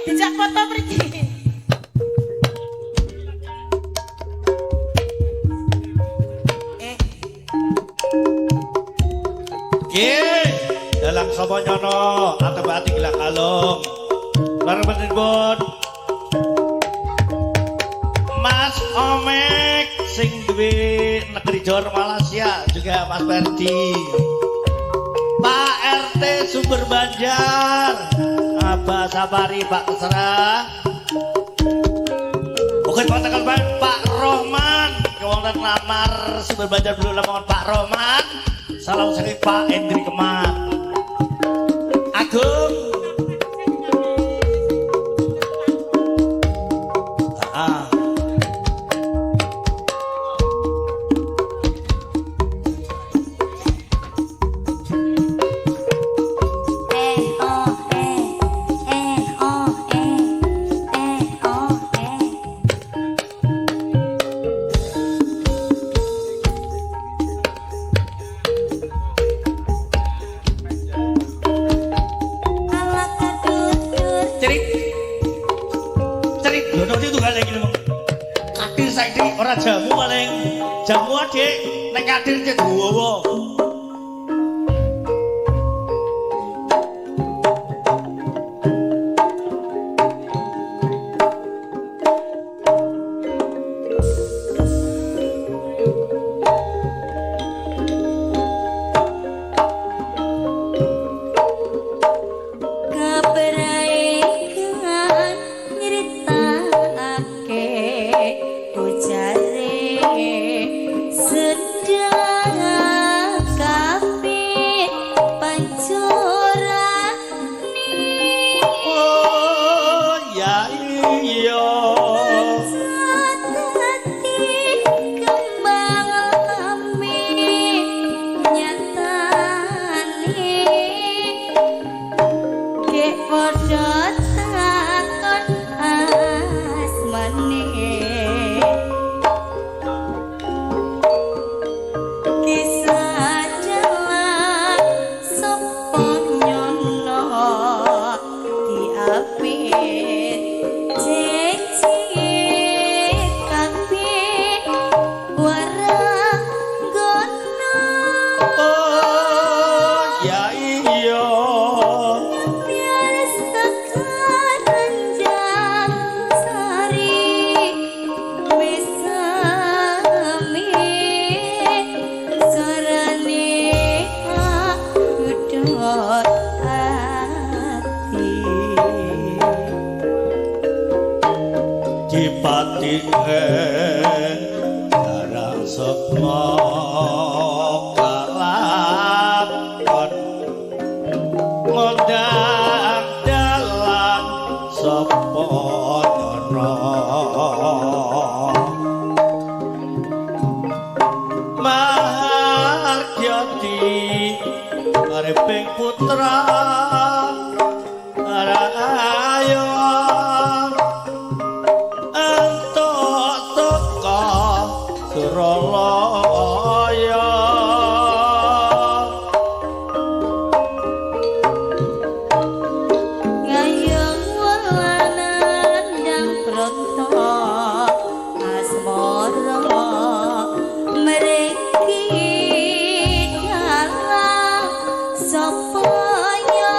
Dijak foto mriki. Nggih, dalang sapa nyono atebati gelak kalung. Laremenipun Mas Omek sing duwe negeri Johor Malaysia juga Mas Ferdi. Pak RT Sumber Banjar, Abah Sapari, Pak Terserah. Oke, Pak Rohman, wonten lamar Sumber Banjar belum lamongan Pak Rohman. Salam sering Pak Endri Kemang. Agung. Jamu paling jamu adik nek kadir cek gowo. Sopo yo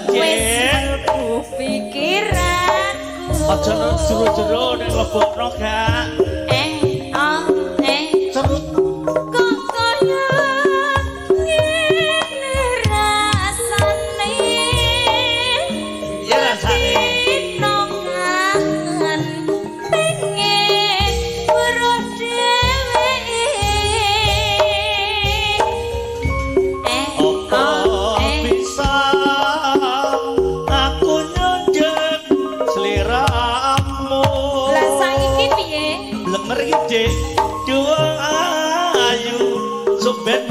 wis mlebu pikiranku. Aja nang jero-jero ning lebokno gak. Cerut Kok kaya ngene rasane. ya rasane. Nongan pengen weruh dhewe. Apa bisa aku nyonjek seliramu? Lah saiki piye? Blenger iki, Dik. Dua ayu soben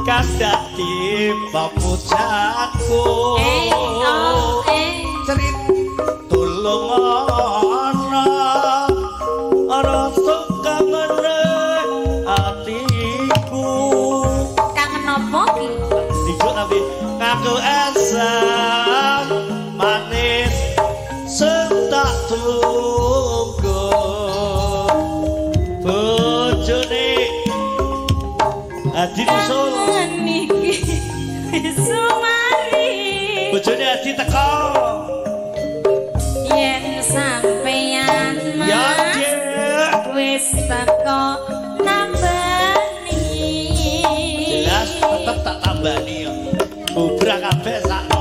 kas dadi pamujanku. Cerit tulung ana rasa kangen atiku. Kangen apa ki? Dijuk tapi ngaku asam manis sentak tunggu bojone Adi Nusul Kangen iki wis sumari. bojone Adi teko Yen sampeyan ya mas Dik. wis teko nambani. Jelas tetep tak tambani yo bubrak kabeh sakno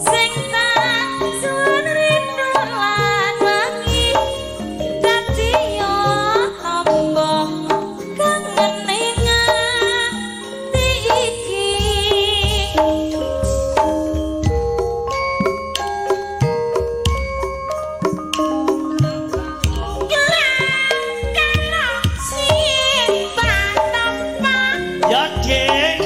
Sing tak suwun rindu lan wangi dadi yo tampa kangene ngati iki. ya Dik.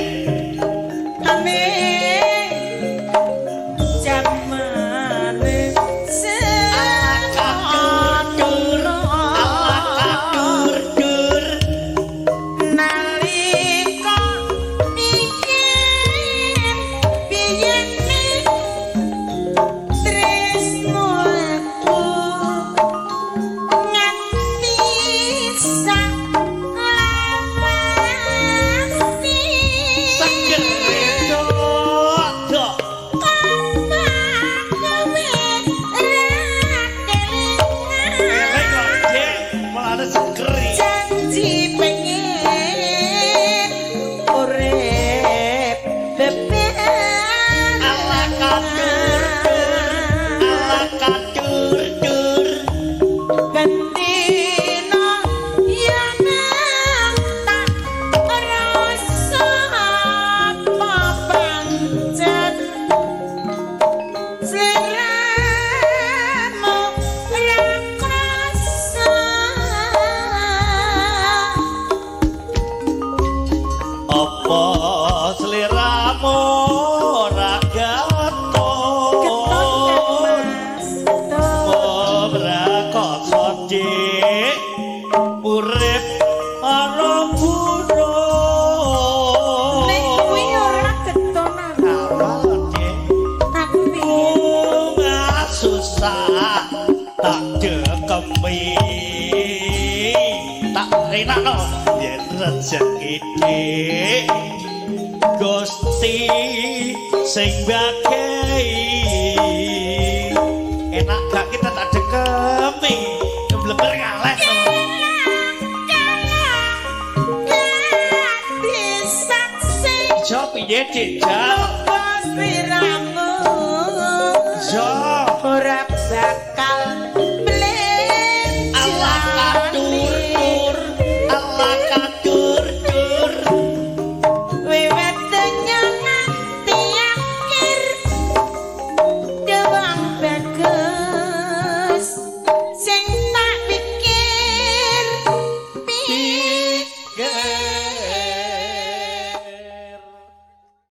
Janji pengen urip bepen Ala kadur Gendino yen tak rasa apa pancen sliramu ra krasa. apa seliramu ora gaton ora kok Dik urip ana buruh Nek kuwi ora ketonan tapi susah tak dekemi tak renakno yen rezeki Dik Gusti sing bakehi enak gak kita tak dekemi bleber ngaleh bisa sing ijo piye Dik Jal sliramu